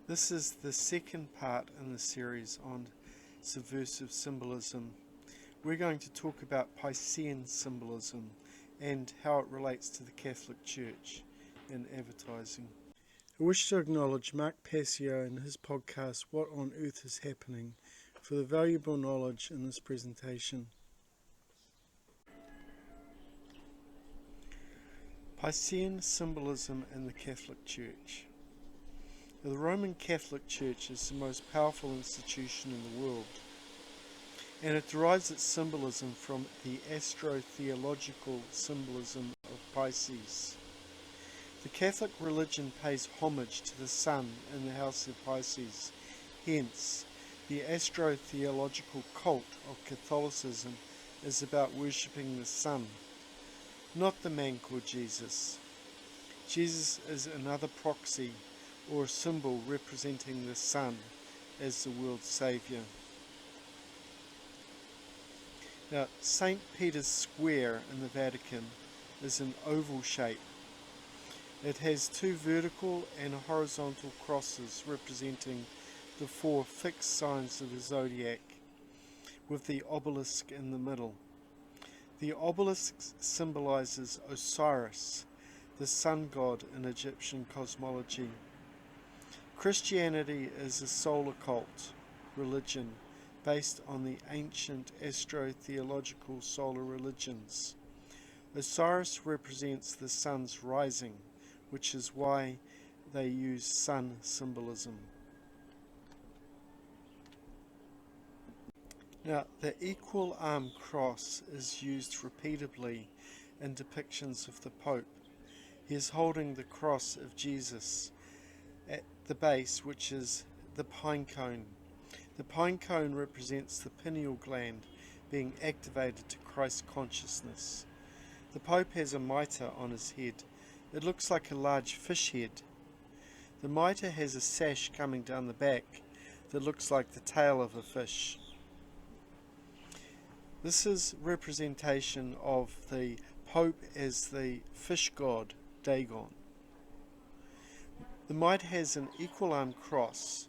This is the second part in the series on subversive symbolism. We're going to talk about Piscean symbolism and how it relates to the Catholic Church in advertising. I wish to acknowledge Mark Passio in his podcast, What on Earth is Happening, for the valuable knowledge in this presentation. Piscean symbolism in the Catholic Church. The Roman Catholic Church is the most powerful institution in the world, and it derives its symbolism from the Astro-theological symbolism of Pisces. The Catholic religion pays homage to the sun in the house of Pisces. Hence, the Astro-theological cult of Catholicism is about worshipping the sun, not the man called Jesus. Jesus is another proxy or a symbol representing the sun as the world's saviour. Now, St. Peter's Square in the Vatican is an oval shape. It has two vertical and horizontal crosses representing the four fixed signs of the zodiac, with the obelisk in the middle. The obelisk symbolizes Osiris, the sun god in Egyptian cosmology. Christianity is a solar cult religion based on the ancient astro-theological solar religions. Osiris represents the sun's rising, which is why they use sun symbolism. Now, the equal arm cross is used repeatedly in depictions of the Pope. He is holding the cross of Jesus at the base, which is the pine cone. The pine cone represents the pineal gland being activated to Christ consciousness. The Pope has a mitre on his head. It looks like a large fish head. The mitre has a sash coming down the back that looks like the tail of a fish. This is representation of the Pope as the fish god, Dagon. The mitre has an equal arm cross,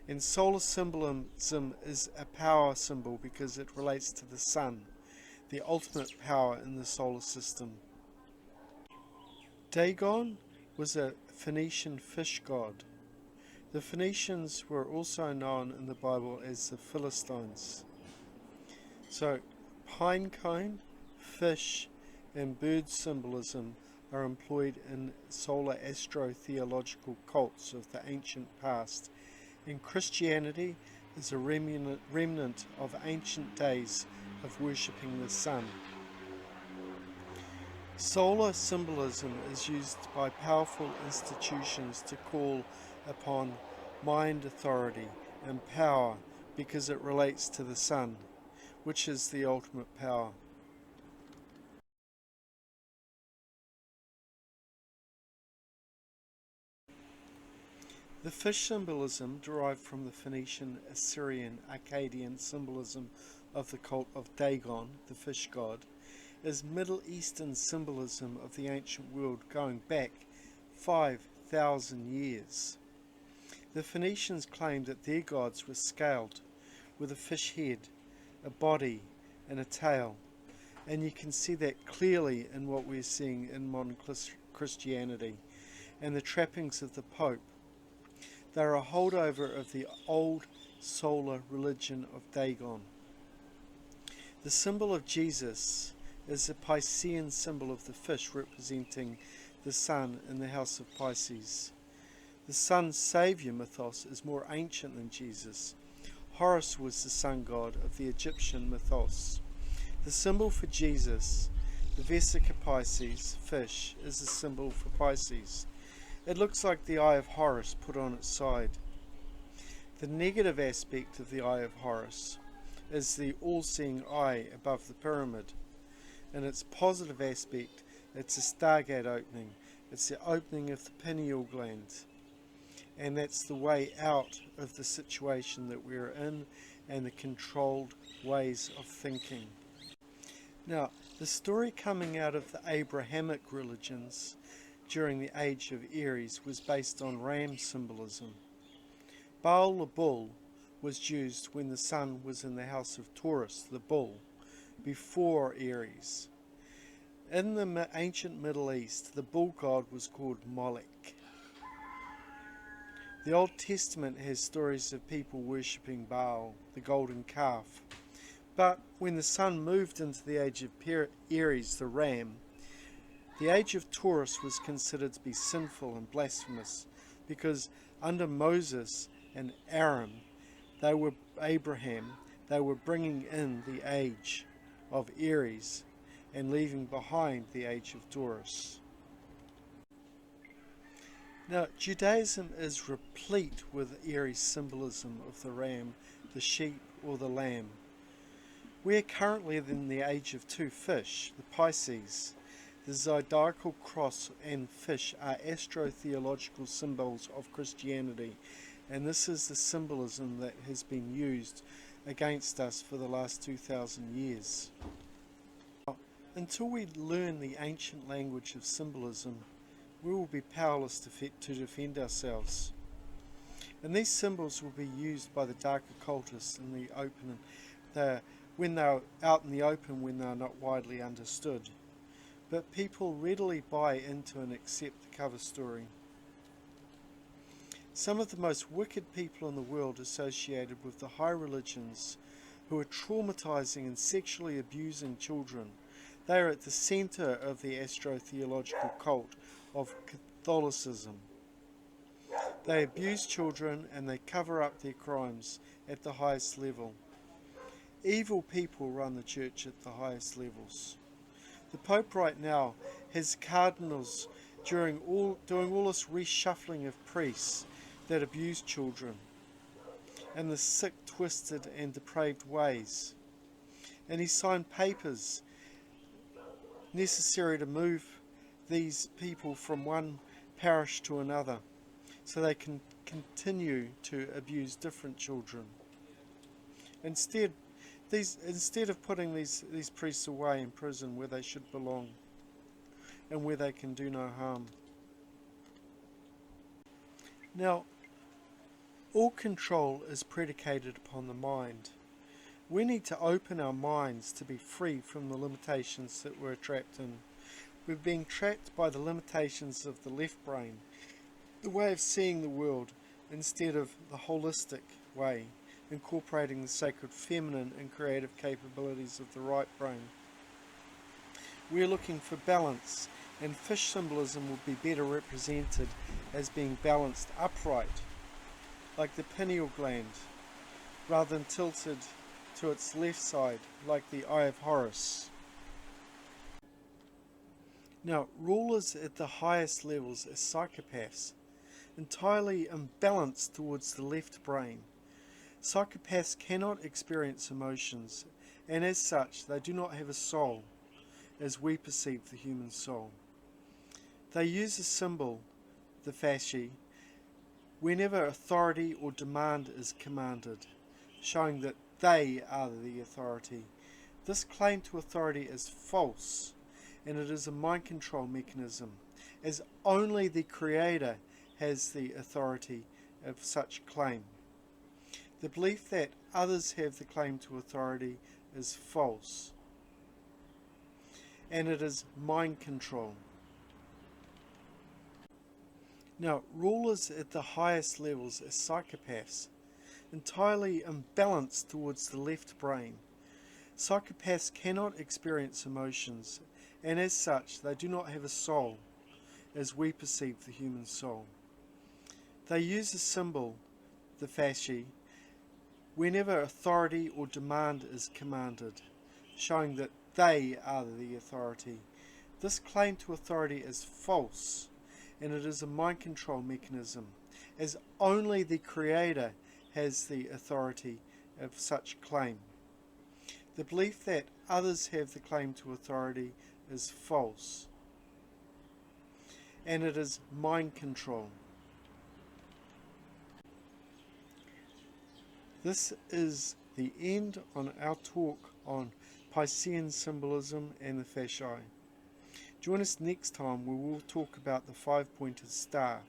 and solar symbolism is a power symbol because it relates to the sun, the ultimate power in the solar system. Dagon was a Phoenician fish god. The Phoenicians were also known in the Bible as the Philistines. So, pine cone, fish, and bird symbolism are employed in solar astro-theological cults of the ancient past, and Christianity is a remnant of ancient days of worshipping the sun. Solar symbolism is used by powerful institutions to call upon mind authority and power because it relates to the sun, which is the ultimate power. The fish symbolism, derived from the Phoenician, Assyrian, Akkadian symbolism of the cult of Dagon, the fish god, is Middle Eastern symbolism of the ancient world going back 5,000 years. The Phoenicians claimed that their gods were scaled, with a fish head, a body, and a tail, and you can see that clearly in what we're seeing in modern Christianity and the trappings of the Pope. They are a holdover of the old solar religion of Dagon. The symbol of Jesus is a Piscean symbol of the fish representing the sun in the house of Pisces. The sun saviour mythos is more ancient than Jesus. Horus was the sun god of the Egyptian mythos. The symbol for Jesus, the Vesica Pisces, fish, is a symbol for Pisces. It looks like the eye of Horus put on its side. The negative aspect of the eye of Horus is the all-seeing eye above the pyramid. In its positive aspect, it's a stargate opening. It's the opening of the pineal gland. And that's the way out of the situation that we're in and the controlled ways of thinking. Now, the story coming out of the Abrahamic religions, during the age of Aries was based on ram symbolism. Baal the bull was used when the sun was in the house of Taurus, the bull, before Aries. In the ancient Middle East, the bull god was called Molech. The Old Testament has stories of people worshipping Baal, the golden calf. But when the sun moved into the age of Aries, the ram, the age of Taurus was considered to be sinful and blasphemous, because under Moses and Aaron, they were bringing in the age of Aries and leaving behind the age of Taurus. Now, Judaism is replete with Aries symbolism of the ram, the sheep, or the lamb. We are currently in the age of two fish, the Pisces. The zodiacal cross and fish are astro-theological symbols of Christianity, and this is the symbolism that has been used against us for the last 2,000 years. Until we learn the ancient language of symbolism, we will be powerless to defend ourselves. And these symbols will be used by the dark occultists in the open, when they're out in the open when they're not widely understood. But people readily buy into and accept the cover story. Some of the most wicked people in the world associated with the high religions, who are traumatizing and sexually abusing children, they are at the center of the Astro-theological cult of Catholicism. They abuse children and they cover up their crimes at the highest level. Evil people run the church at the highest levels. The Pope right now has cardinals doing all this reshuffling of priests that abuse children and the sick, twisted and depraved ways. And he signed papers necessary to move these people from one parish to another so they can continue to abuse different children. Instead of putting these priests away in prison where they should belong and where they can do no harm. Now, all control is predicated upon the mind. We need to open our minds to be free from the limitations that we're trapped in. We're being trapped by the limitations of the left brain, the way of seeing the world instead of the holistic way, incorporating the sacred feminine and creative capabilities of the right brain. We're looking for balance, and fish symbolism would be better represented as being balanced upright, like the pineal gland, rather than tilted to its left side, like the Eye of Horus. Now, rulers at the highest levels are psychopaths, entirely imbalanced towards the left brain. Psychopaths cannot experience emotions, and as such, they do not have a soul, as we perceive the human soul. They use a symbol, the fasces, whenever authority or demand is commanded, showing that they are the authority. This claim to authority is false, and it is a mind control mechanism, as only the Creator has the authority of such claim. The belief that others have the claim to authority is false, and it is mind control. Now, rulers at the highest levels are psychopaths, entirely imbalanced towards the left brain. Psychopaths cannot experience emotions, and as such, they do not have a soul, as we perceive the human soul. They use a symbol, the fasces, whenever authority or demand is commanded, showing that they are the authority. This claim to authority is false, and it is a mind control mechanism, as only the Creator has the authority of such claim. The belief that others have the claim to authority is false, and it is mind control. This is the end on our talk on Piscean symbolism and the fasces. Join us next time where we'll talk about the five-pointed star.